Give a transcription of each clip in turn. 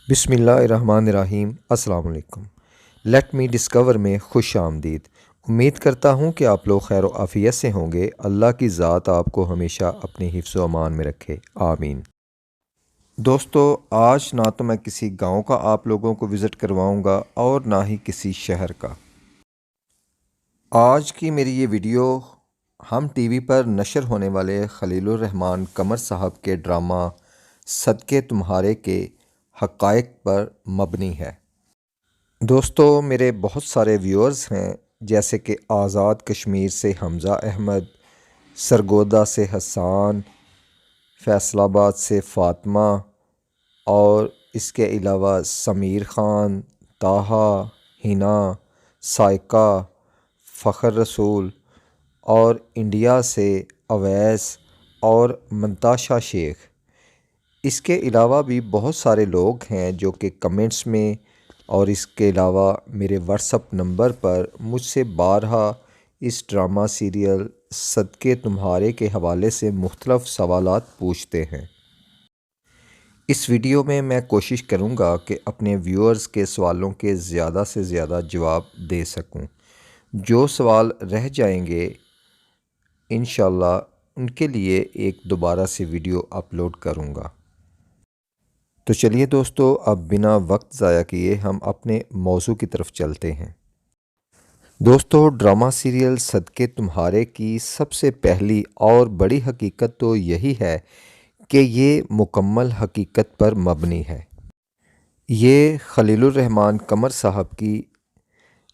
बिस्मिल्लाहिर्रहमानिर्रहीम। अस्सलाम वालेकुम। लेट मी डिस्कवर में खुश आमदीद। उम्मीद करता हूँ कि आप लोग खैर आफ़ियत से होंगे। अल्लाह की ज़ात आपको हमेशा अपनी हिफ्ज़ व अमान में रखे, आमीन। दोस्तों, आज ना तो मैं किसी गांव का आप लोगों को विज़िट करवाऊंगा और ना ही किसी शहर का। आज की मेरी ये वीडियो हम टीवी पर नशर होने वाले खलीलुर रहमान कमर साहब के ड्रामा सदके तुम्हारे के हक़ाइक़ पर मबनी है। दोस्तों, मेरे बहुत सारे व्यूअर्स हैं, जैसे कि आज़ाद कश्मीर से हमज़ा अहमद, सरगोदा से हसान, फैसलाबाद से फ़ातिमा और इसके अलावा समीर ख़ान, ताहा, हिना, साइका, फ़ख्र रसूल और इंडिया से अवैस और मंताशा शेख। इसके अलावा भी बहुत सारे लोग हैं जो कि कमेंट्स में और इसके अलावा मेरे व्हाट्सएप नंबर पर मुझसे बारहा इस ड्रामा सीरियल सदके तुम्हारे के हवाले से मुख्तलिफ़ सवालात पूछते हैं। इस वीडियो में मैं कोशिश करूंगा कि अपने व्यूअर्स के सवालों के ज़्यादा से ज़्यादा जवाब दे सकूं। जो सवाल रह जाएंगे इंशाल्लाह उनके लिए एक दोबारा से वीडियो अपलोड करूंगा। तो चलिए दोस्तों, अब बिना वक्त ज़ाया किए हम अपने मौजू की तरफ चलते हैं। दोस्तों, ड्रामा सीरियल सदके तुम्हारे की सबसे पहली और बड़ी हकीकत तो यही है कि ये मुकम्मल हकीकत पर मबनी है। ये खलीलुर रहमान कमर साहब की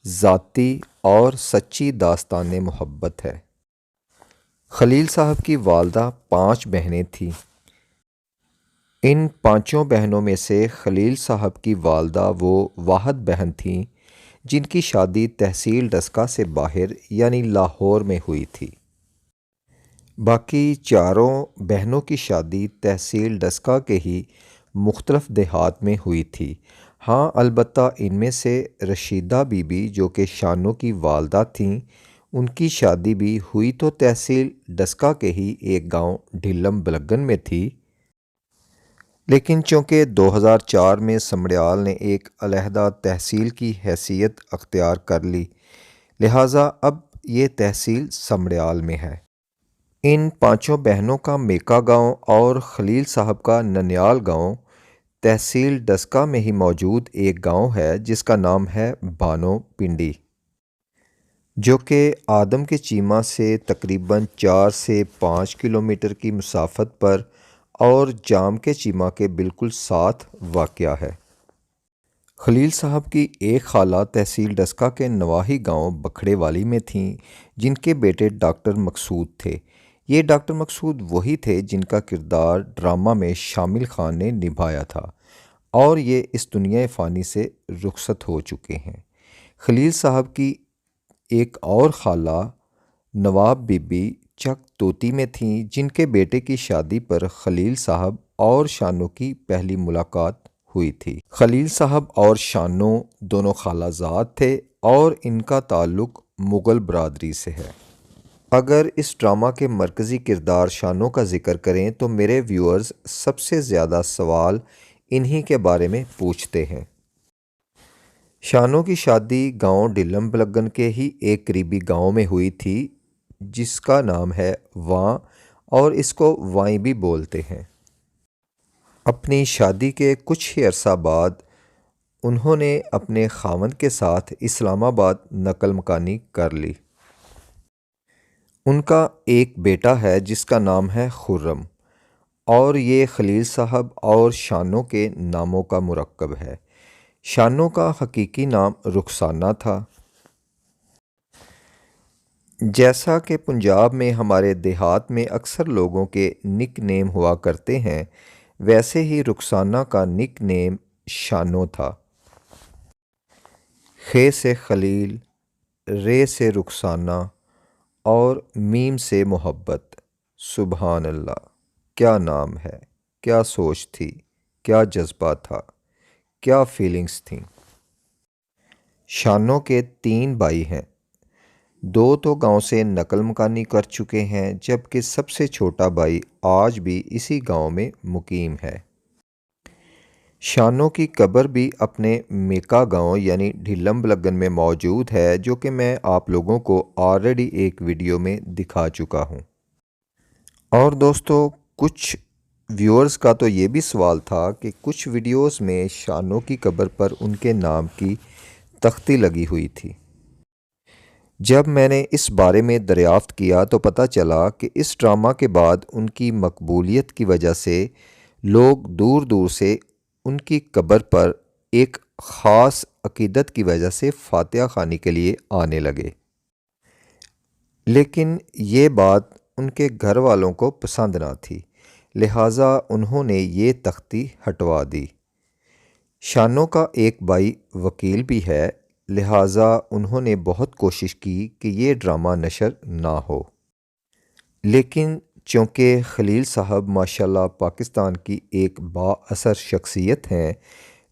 ज़ाती और सच्ची दास्तान मोहब्बत है। खलील साहब की वालदा 5 बहनें थीं। इन 5 बहनों में से खलील साहब की वालदा वो वाहद बहन थीं जिनकी शादी तहसील डस्का से बाहर यानी लाहौर में हुई थी। बाकी चारों बहनों की शादी तहसील डस्का के ही मुख्तलिफ देहात में हुई थी। हाँ, अलबत्ता इनमें से रशीदा बीबी जो कि शानों की वालदा थीं, उनकी शादी भी हुई तो तहसील डस्का के ही एक गांव ढिल्लम बलगन में थी, लेकिन चूँकि 2004 में समड़याल ने एक अलहदा तहसील की हैसियत अख्तियार कर ली, लिहाजा अब ये तहसील समड़याल में है। इन 5 बहनों का मेका गांव और खलील साहब का ननियाल गांव तहसील डस्का में ही मौजूद एक गांव है जिसका नाम है बानो पिंडी, जो कि आदम के चीमा से तकरीबन 4 से 5 किलोमीटर की मुसाफत पर और जाम के चीमा के बिल्कुल साथ वाक़या है। खलील साहब की एक खाला तहसील डस्का के नवाही गांव बखड़े वाली में थीं, जिनके बेटे डॉक्टर मकसूद थे। ये डॉक्टर मकसूद वही थे जिनका किरदार ड्रामा में शामिल खान ने निभाया था और ये इस दुनिया फ़ानी से रुखसत हो चुके हैं। खलील साहब की एक और खाला नवाब बीबी चक तोती में थीं, जिनके बेटे की शादी पर खलील साहब और शानों की पहली मुलाकात हुई थी। खलील साहब और शानों दोनों खालाजाद थे और इनका ताल्लुक़ मुग़ल बरादरी से है। अगर इस ड्रामा के मरकज़ी किरदार शानों का ज़िक्र करें तो मेरे व्यूअर्स सबसे ज़्यादा सवाल इन्हीं के बारे में पूछते हैं। शानों की शादी गांव ढिल्लम बलगन के ही एक करीबी गांव में हुई थी जिसका नाम है वां, और इसको वाई भी बोलते हैं। अपनी शादी के कुछ ही अरसा बाद उन्होंने अपने खावंद के साथ इस्लामाबाद नकल मकानी कर ली। उनका एक बेटा है जिसका नाम है खुर्रम, और ये खलील साहब और शानों के नामों का मुरक्कब है। शानों का हकीकी नाम रुखसाना था। जैसा कि पंजाब में हमारे देहात में अक्सर लोगों के निक नेम हुआ करते हैं, वैसे ही रुखसाना का निक नेम शानो था। खे से खलील, रे से रुखसाना और मीम से मोहब्बत। सुबहान अल्लाह, क्या नाम है, क्या सोच थी, क्या जज्बा था, क्या फीलिंग्स थीं। शानों के 3 भाई हैं। 2 तो गांव से नकल मकानी कर चुके हैं, जबकि सबसे छोटा भाई आज भी इसी गांव में मुकीम है। शानों की कब्र भी अपने मेका गांव यानी ढिल्लम बलगन में मौजूद है, जो कि मैं आप लोगों को ऑलरेडी एक वीडियो में दिखा चुका हूं। और दोस्तों, कुछ व्यूअर्स का तो ये भी सवाल था कि कुछ वीडियोस में शानों की कब्र पर उनके नाम की तख्ती लगी हुई थी। जब मैंने इस बारे में दरियाफ्त किया तो पता चला कि इस ड्रामा के बाद उनकी मकबूलियत की वजह से लोग दूर दूर से उनकी कब्र पर एक ख़ास अकीदत की वजह से फातिहा ख़वानी के लिए आने लगे। लेकिन ये बात उनके घर वालों को पसंद ना थी, लिहाजा उन्होंने ये तख्ती हटवा दी। शानों का एक भाई वकील भी है, लिहाजा उन्होंने बहुत कोशिश की कि ये ड्रामा नशर ना हो। लेकिन चूँकि खलील साहब माशाल्लाह पाकिस्तान की एक बाअसर शख्सियत हैं,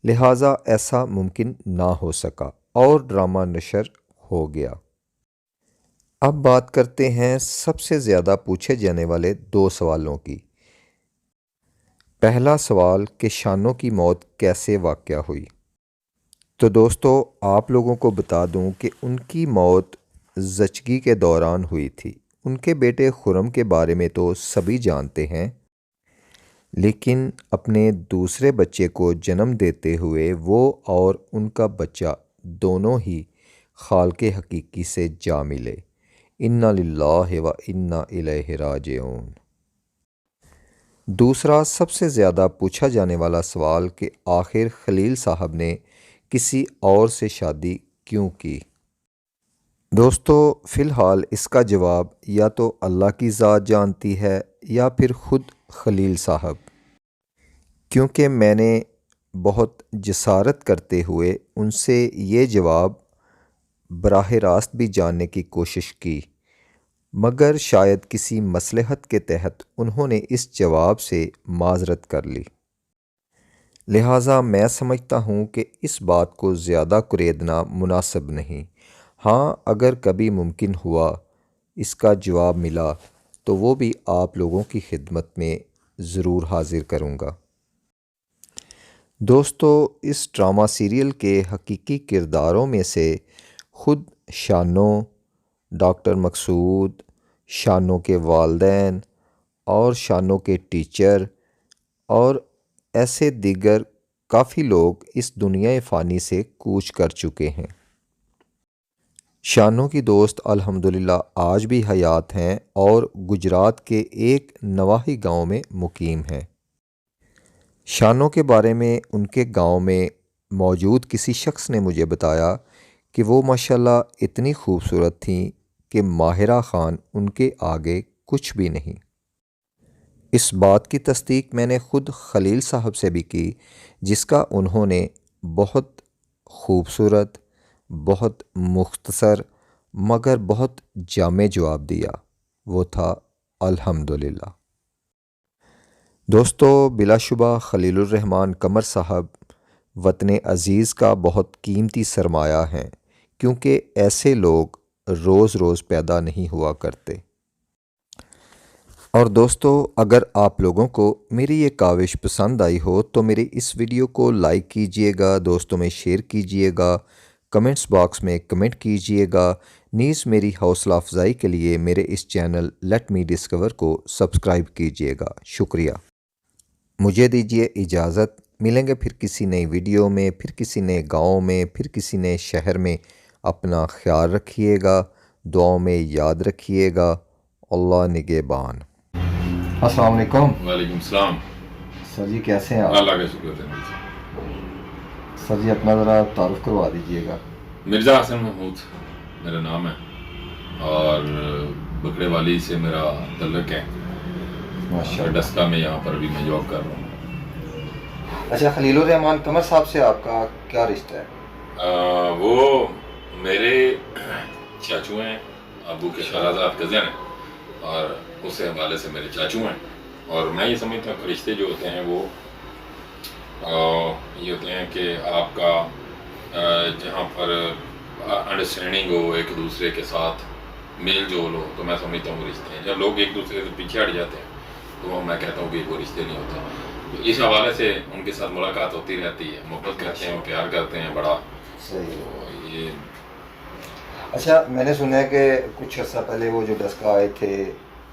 लिहाजा ऐसा मुमकिन ना हो सका और ड्रामा नशर हो गया। अब बात करते हैं सबसे ज़्यादा पूछे जाने वाले 2 सवालों की। पहला सवाल कि शानों की मौत कैसे वाक़या हुई। तो दोस्तों, आप लोगों को बता दूं कि उनकी मौत ज़चगी के दौरान हुई थी। उनके बेटे खुर्रम के बारे में तो सभी जानते हैं, लेकिन अपने दूसरे बच्चे को जन्म देते हुए वो और उनका बच्चा दोनों ही खालके हकीकी से जा मिले। इन्ना लिल्लाहि व इन्ना इलैहि राजिऊन। दूसरा सबसे ज़्यादा पूछा जाने वाला सवाल कि आखिर खलील साहब ने किसी और से शादी क्यों की। दोस्तों, फ़िलहाल इसका जवाब या तो अल्लाह की ज़ात जानती है या फिर ख़ुद खलील साहब, क्योंकि मैंने बहुत जसारत करते हुए उनसे ये जवाब बराह रास्त भी जानने की कोशिश की, मगर शायद किसी मसलहत के तहत उन्होंने इस जवाब से माज़रत कर ली। लिहाजा मैं समझता हूँ कि इस बात को ज़्यादा कुरेदना मुनासिब नहीं। हाँ, अगर कभी मुमकिन हुआ इसका जवाब मिला तो वो भी आप लोगों की खिदमत में ज़रूर हाज़िर करूँगा। दोस्तों, इस ड्रामा सीरियल के हकीकी किरदारों में से ख़ुद शानों, डॉक्टर मकसूद, शानों के वालिदैन और शानों के टीचर और ऐसे दीगर काफ़ी लोग इस दुनिया फ़ानी से कूच कर चुके हैं। शानों की दोस्त अल्हम्दुलिल्लाह आज भी हयात हैं और गुजरात के एक नवाही गांव में मुकीम हैं। शानों के बारे में उनके गांव में मौजूद किसी शख्स ने मुझे बताया कि वो माशाल्लाह इतनी खूबसूरत थीं कि माहिरा ख़ान उनके आगे कुछ भी नहीं। इस बात की तस्दीक मैंने ख़ुद खलील साहब से भी की, जिसका उन्होंने बहुत खूबसूरत, बहुत मुख्तसर मगर बहुत जामे जवाब दिया। वो था अल्हम्दुलिल्लाह। दोस्तों, बिलाशुबा खलीलुर रहमान कमर साहब वतन अज़ीज़ का बहुत कीमती सरमाया हैं, क्योंकि ऐसे लोग रोज़ रोज़ पैदा नहीं हुआ करते। और दोस्तों, अगर आप लोगों को मेरी ये काविश पसंद आई हो तो मेरे इस वीडियो को लाइक कीजिएगा, दोस्तों में शेयर कीजिएगा, कमेंट्स बॉक्स में कमेंट कीजिएगा। नीज़ मेरी हौसला अफजाई के लिए मेरे इस चैनल लेट मी डिस्कवर को सब्सक्राइब कीजिएगा। शुक्रिया। मुझे दीजिए इजाज़त। मिलेंगे फिर किसी नई वीडियो में, फिर किसी नए गाँव में, फिर किसी नए शहर में। अपना ख्याल रखिएगा, दुआओं में याद रखिएगा। अल्लाह निगहबान। अस्सलाम वालेकुम। वालेकुम सलाम। सर जी, कैसे हैं आप? अल्लाह का शुक्र है। सर जी, अपना ज़रा तारुफ करवा दीजिएगा। मिर्ज़ा हसन महमूद मेरा नाम है और बकरे वाली से मेरा तल्लुक़ है। माशाअल्लाह। डस्का में यहाँ पर भी मैं जॉब कर रहा हूँ। अच्छा, खलीलुर रहमान कमर साहब से आपका क्या रिश्ता है? वो मेरे चाचू हैं, अबू के शहजाद कज़न हैं और उस हवाले से मेरे चाचू हैं। और मैं ये समझता हूँ रिश्ते जो होते हैं वो ये होते हैं कि आपका जहाँ पर अंडरस्टैंडिंग हो, एक दूसरे के साथ मेल जोल हो, तो मैं समझता हूँ वो रिश्ते हैं। जब लोग एक दूसरे से पीछे हट जाते हैं तो मैं कहता हूँ कि वो रिश्ते नहीं होते। तो इस हवाले से उनके साथ मुलाकात होती रहती है, मोहब्बत करते हैं, प्यार करते हैं बड़ा। सही है। तो ये अच्छा, मैंने सुना है कि कुछ अर्सा पहले वो जो डस्का आए थे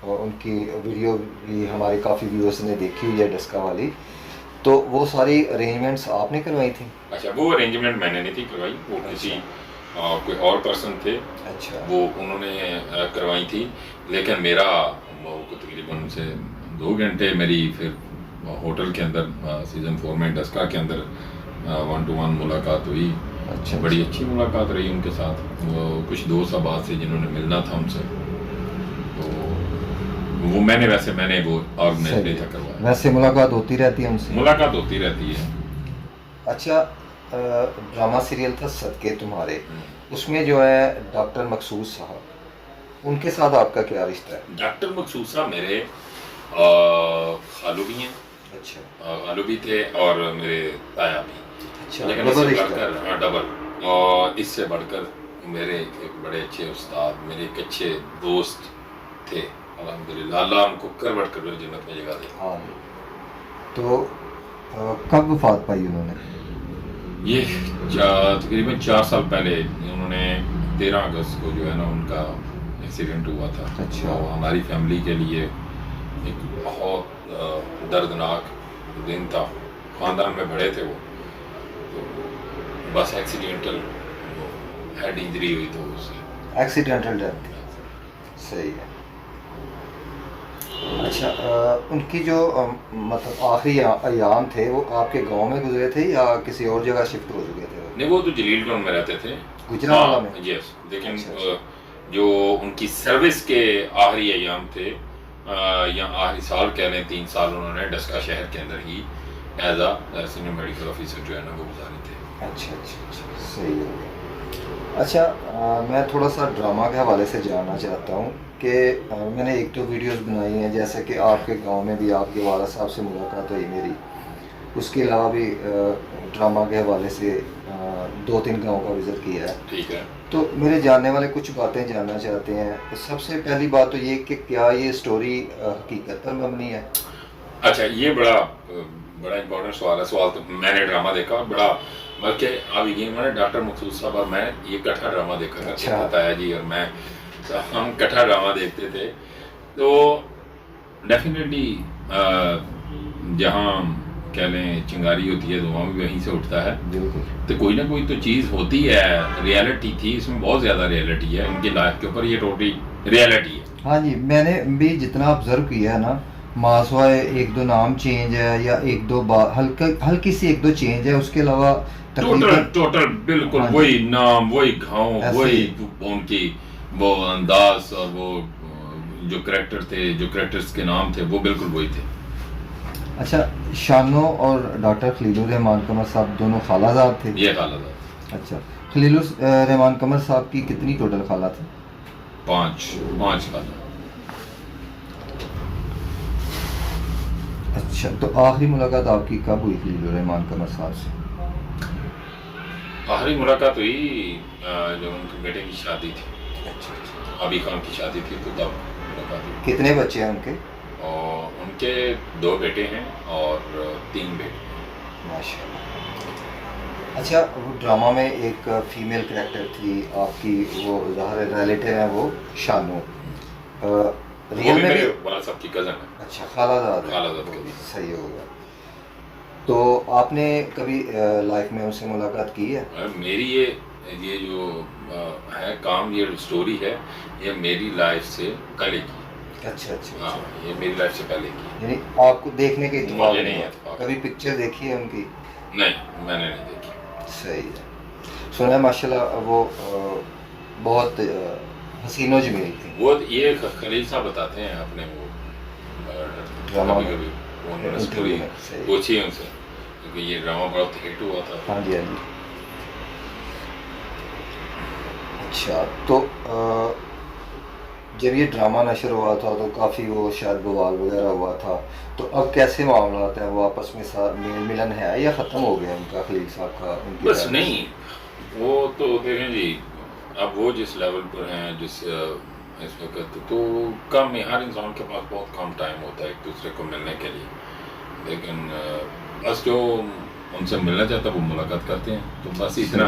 और उनकी वीडियो भी हमारे काफ़ी व्यूअर्स ने देखी हुई है डस्का वाली, तो वो सारी अरेंजमेंट्स आपने करवाई थी? अच्छा, वो अरेंजमेंट मैंने नहीं थी करवाई, वो किसी अच्छा। कोई और पर्सन थे, अच्छा। वो उन्होंने करवाई थी। लेकिन मेरा वो तकरीबन उनसे 2 घंटे मेरी फिर होटल के अंदर सीज़न 4 में डस्का के अंदर 1 to 1 मुलाकात हुई। अच्छा। बड़ी अच्छी मुलाकात रही उनके साथ। वो कुछ दोस्त अहबाब से जिन्होंने मिलना था उनसे, तो वो मैंने वो ऑर्गेनाइज सही नहीं था है। करवाया। वैसे मुलाकात होती रहती है उनसे? मुलाकात होती रहती है। अच्छा, ड्रामा सीरियल था सदके तुम्हारे, हम्म। उसमें जो है डॉक्टर मकसूद साहब, उनके साथ आपका क्या रिश्ता है? डॉक्टर मकसूद साहब मेरे खालू भी हैं, अच्छा। खालू भी थे और मेरे ताया भी। अच्छा, लेकिन डबल इससे रिश्ता। बढ़कर, हाँ, डबल, और इससे बढ़कर मेरे एक बड़े अच्छे उस्ताद, मेरे एक अच्छे दोस्त थे, अल्हम्दुलिल्लाह। अल्लाह उनको करवट कर जन्नत में जगह दे। हाँ। तो कब वफात पाई उन्होंने? ये तकरीबन 4 साल पहले उन्होंने 13 अगस्त को जो है ना उनका एक्सीडेंट हुआ था। अच्छा। तो हमारी फैमिली के लिए एक बहुत दर्दनाक दिन था। ख़ानदान में बड़े थे वो, तो बस एक्सीडेंटल हेड इंजरी हुई तो उससे। एक्सीडेंटल डेथ थी। सही है। अच्छा, उनकी जो मतलब आखिरी अयाम थे वो आपके गांव में गुजरे थे या किसी और जगह शिफ्ट हो चुके थे? नहीं, वो तो जलील टाउन में रहते थे। गुजरावाला में? हाँ, यस। लेकिन अच्छा, अच्छा। जो उनकी सर्विस के आखिरी अयाम थे, या आखिरी साल कह लें, 3 साल उन्होंने डस्का शहर के अंदर ही एज आ सीनियर मेडिकल ऑफिसर जो है ना वो गुजारे थे। अच्छा, अच्छा, अच्छा। सही हो गया। अच्छा, मैं थोड़ा सा ड्रामा के हवाले से जानना चाहता हूँ कि मैंने एक दो वीडियोस बनाई हैं, जैसे कि आपके गांव में भी आपके वाला साहब से मुलाकात हुई मेरी, उसके अलावा भी ड्रामा के हवाले से 2-3 गांव का विज़िट किया है। ठीक है। तो मेरे जानने वाले कुछ बातें जानना चाहते हैं। तो सबसे पहली बात तो ये कि क्या ये स्टोरी हकीकत पर मबनी है? अच्छा, ये बड़ा इंपॉर्टेंट सवाल है। सवाल तो मैंने ड्रामा देखा बड़ा, बल्कि आप यकीन माने डॉक्टर मकसूद साहब और मैं ये इकट्ठा ड्रामा देखा करते अच्छा। थे, ताया जी और मैं, तो हम इकट्ठा ड्रामा देखते थे। तो डेफिनेटली जहाँ कह लें चिंगारी होती है धुआं भी वहीं से उठता है। बिल्कुल। तो कोई ना कोई तो चीज़ होती है, रियलिटी थी इसमें, बहुत ज़्यादा रियलिटी है इनकी लाइफ के ऊपर, ये टोटली रियलिटी है। हाँ जी, मैंने भी जितना ऑब्जर्व किया है ना, मासवाए एक दो नाम चेंज है या एक दो बार हल्की सी एक दो चेंज है, उसके अलावा तकरीबन टोटल बिल्कुल हाँ जी, वही नाम, वही गाँव, ऐसे वही ही। उनकी वो अंदाज और वो जो करेक्टर थे, जो करेक्टर्स के नाम थे वो बिल्कुल वही थे। अच्छा, शानो और डॉक्टर खलीलुर रहमान कमर साहब दोनों खालाजाद थे? ये खालाजाद। अच्छा, खलीलुर रहमान कमर साहब की कितनी टोटल खाला थी? 5 खाला। अच्छा, तो आखिरी मुलाकात आपकी कब हुई खलीलुर रहमान कमर साहब से? आखिरी मुलाकात हुई जब उनके बेटे की शादी थी, अच्छा, अच्छा। अभी खान की शादी थी, तो तब मुलाकात हुई। कितने बच्चे हैं उनके? और उनके 2 बेटे हैं और 3 बेटे हैं। माशाल्लाह। अच्छा, वो ड्रामा में एक फीमेल कैरेक्टर थी आपकी, वो ज़ाहिर रिलेटिव है वो, शानू, वो रियल भी में मेरे भी? वाला साहब की कज़न है। अच्छा, खालाजाद है। खालाजाद वो के। भी सही होगा। तो आपने कभी लाइफ में उनसे मुलाकात की है? मेरी ये जो है काम, ये स्टोरी है, ये मेरी लाइफ से पहले की। अच्छा, अच्छा, हाँ, अच्छा। ये मेरी लाइफ से पहले की। यानी आपको देखने के इत्तेफाक मुझे नहीं हुआ? है इत्तेफाक। कभी पिक्चर देखी है उनकी? नहीं, मैंने नहीं देखी। सही है। सुना है माशाल्लाह वो बहुत हसीनो जमील थी। वो ये खलील साहब बताते हैं अपने वो ड्रामा कभी में, कभी उन्होंने इंटरव्यू स्टोरी में। सही। पूछी है उनसे, क्योंकि ये ड्रामा बहुत हिट हुआ था। हाँ जी, हाँ जी। अच्छा, तो जब ये ड्रामा नशर हुआ था तो काफ़ी वो शायद बवाल वगैरह हुआ था, तो अब कैसे मामला है, वो आपस में मेल मिलन है या ख़त्म हो गया उनका, खलील साहब का उनकी बस फैमिली नहीं, से? वो तो देखें जी, अब वो जिस लेवल पर हैं, जिस इस वक्त, तो कम है, हर इंसान के पास बहुत कम टाइम होता है एक दूसरे को मिलने के लिए। लेकिन बस जो उनसे मिलना चाहता है वो मुलाकात करते हैं, तो बस इतना।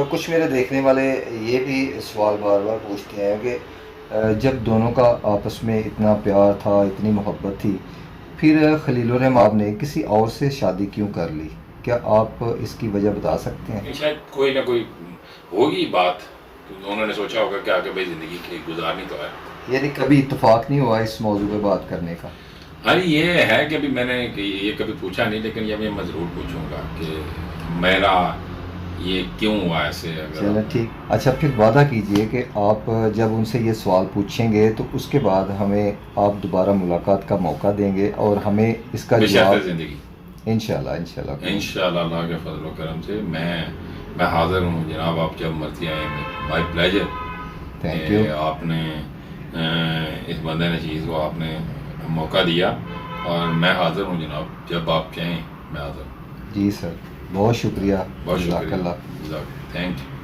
कुछ मेरे देखने वाले ये भी सवाल बार बार पूछते हैं कि जब दोनों का आपस में इतना प्यार था, इतनी मोहब्बत थी, फिर खलीलुर रहमान ने किसी और से शादी क्यों कर ली? क्या आप इसकी वजह बता सकते हैं? शायद कोई ना कोई होगी बात, तो उन्होंने सोचा होगा कि आगे भाई ज़िंदगी की गुजारनी तो है। यानी कभी इत्तेफाक नहीं हुआ इस मौजू पे बात करने का? हाँ, ये है कि अभी मैंने ये कभी पूछा नहीं, लेकिन ये मैं ज़रूर पूछूंगा कि मेरा ये क्यों हुआ ऐसे। अगर चलो ठीक। अच्छा, फिर वादा कीजिए कि आप जब उनसे ये सवाल पूछेंगे तो उसके बाद हमें आप दोबारा मुलाकात का मौका देंगे और हमें इसका बेशर्त जवाब ज़िंदगी इंशाल्लाह इंशाल्लाह इंशाल्लाह अल्लाह के फजल करम से मैं हाज़िर हूँ जनाब, आप जब मर्जी आए। My pleasure. Thank you. आपने इस बंदे ने चीज़ को आपने मौका दिया, और मैं हाज़िर हूँ जनाब, जब आप चाहें मैं हाज़िर हूँ। जी सर, बहुत शुक्रिया। बहुत जज़ाकल्लाह। शुक्रिया, थैंक यू।